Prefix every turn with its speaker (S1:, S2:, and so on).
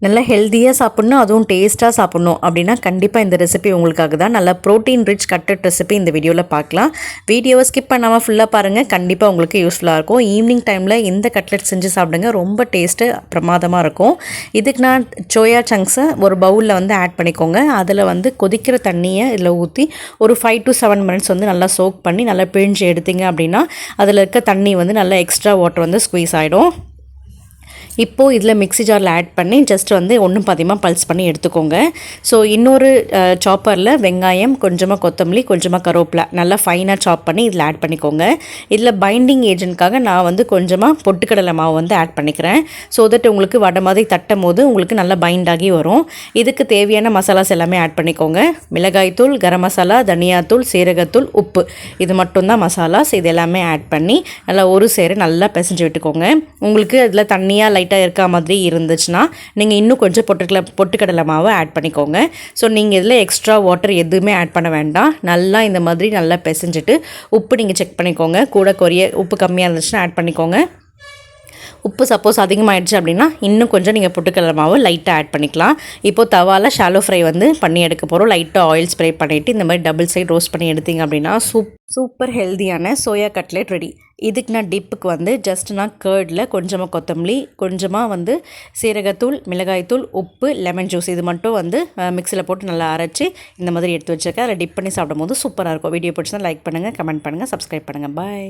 S1: நல்லா ஹெல்த்தியாக சாப்பிட்ணும், அதுவும் டேஸ்ட்டாக சாப்பிட்ணும் அப்படின்னா கண்டிப்பாக இந்த ரெசிபி உங்களுக்காக தான். நல்லா ப்ரோட்டீன் ரிச் கட்டட் ரெசிபி இந்த வீடியோவில் பார்க்கலாம். வீடியோவை ஸ்கிப் பண்ணாமல் ஃபுல்லாக பாருங்கள், கண்டிப்பாக உங்களுக்கு யூஸ்ஃபுல்லாக இருக்கும். ஈவினிங் டைமில் இந்த கட்லெட் செஞ்சு சாப்பிடுங்க, ரொம்ப டேஸ்ட்டு பிரமாதமாக இருக்கும். இதுக்கு நான் சோயா சங்க்ஸை ஒரு பவுலில் வந்து ஆட் பண்ணிக்கோங்க. அதில் வந்து கொதிக்கிற தண்ணியை இதில் ஊற்றி ஒரு 5 to 7 minutes வந்து நல்லா சோக் பண்ணி நல்லா பிழிஞ்சு எடுத்தீங்க அப்படின்னா அதில் இருக்க தண்ணி வந்து நல்லா எக்ஸ்ட்ரா வாட்டர் வந்து ஸ்குவீஸ் ஆகிடும். இப்போது இதில் மிக்ஸி ஜாரில் ஆட் பண்ணி ஜஸ்ட் வந்து ஒன்றும் பாதியமாக பல்ஸ் பண்ணி எடுத்துக்கோங்க. ஸோ இன்னொரு சாப்பரில் வெங்காயம், கொஞ்சமாக கொத்தமல்லி, கொஞ்சமாக கருவேப்பிலை நல்லா ஃபைனாக சாப் பண்ணி இதில் ஆட் பண்ணிக்கோங்க. இதில் பைண்டிங் ஏஜென்ட்காக நான் வந்து கொஞ்சமாக பொட்டுக்கடலை மாவு வந்து ஆட் பண்ணிக்கிறேன். ஸோ தட் உங்களுக்கு வடை மாதிரி தட்டும் போது உங்களுக்கு நல்லா பைண்ட் ஆகி வரும். இதுக்கு தேவையான மசாலாஸ் எல்லாமே ஆட் பண்ணிக்கோங்க. மிளகாய்த்தூள், கரம் மசாலா, தனியாத்தூள், சீரகத்தூள், உப்பு, இது மட்டும்தான் மசாலாஸ். இது எல்லாமே ஆட் பண்ணி நல்லா ஒரு சேர நல்லா பிசைஞ்சு விட்டுக்கோங்க. உங்களுக்கு அதில் தண்ணியாக லைட்டாக இருக்க மாதிரி இருந்துச்சுன்னா நீங்கள் இன்னும் கொஞ்சம் பொட்டுக்கடலை மாவை ஆட் பண்ணிக்கோங்க. ஸோ நீங்கள் இதில் எக்ஸ்ட்ரா வாட்டர் எதுவுமே ஆட் பண்ண வேண்டாம். நல்லா இந்த மாதிரி நல்லா பிசைஞ்சிட்டு உப்பு நீங்கள் செக் பண்ணிக்கோங்க. கூட உப்பு கம்மியாக இருந்துச்சுன்னா ஆட் பண்ணிக்கோங்க. உப்பு சப்போஸ் அதிகமாகிடுச்சு அப்படின்னா இன்னும் கொஞ்சம் நீங்கள் பொட்டுக்கடலை மாவு லைட்டாக ஆட் பண்ணிக்கலாம். இப்போது தவாவில் ஷாலோ ஃப்ரை வந்து பண்ணி எடுக்க போகிறோம். லைட்டாக ஆயில் ஸ்ப்ரே பண்ணிவிட்டு இந்த மாதிரி டபுள் சைட் ரோஸ்ட் பண்ணி எடுத்தீங்க அப்படின்னா சூப்பர் ஹெல்த்தியான சோயா கட்லெட் ரெடி. இதுக்கு நான் டிப்புக்கு வந்து ஜஸ்ட் நான் கர்டில் கொஞ்சமாக கொத்தமல்லி, கொஞ்சமாக வந்து சீரகத்தூள், மிளகாய்த்தூள், உப்பு, லெமன் ஜூஸ் இது மட்டும் வந்து மிக்சியில் போட்டு நல்லா அரைச்சி இந்த மாதிரி எடுத்து வச்சுருக்கேன். அதில் டிப் பண்ணி சாப்பிடும் போது சூப்பராக இருக்கும். வீடியோ பிடிச்சா லைக் பண்ணுங்கள், கமெண்ட் பண்ணுங்கள், சப்ஸ்கிரைப் பண்ணுங்கள். பாய்.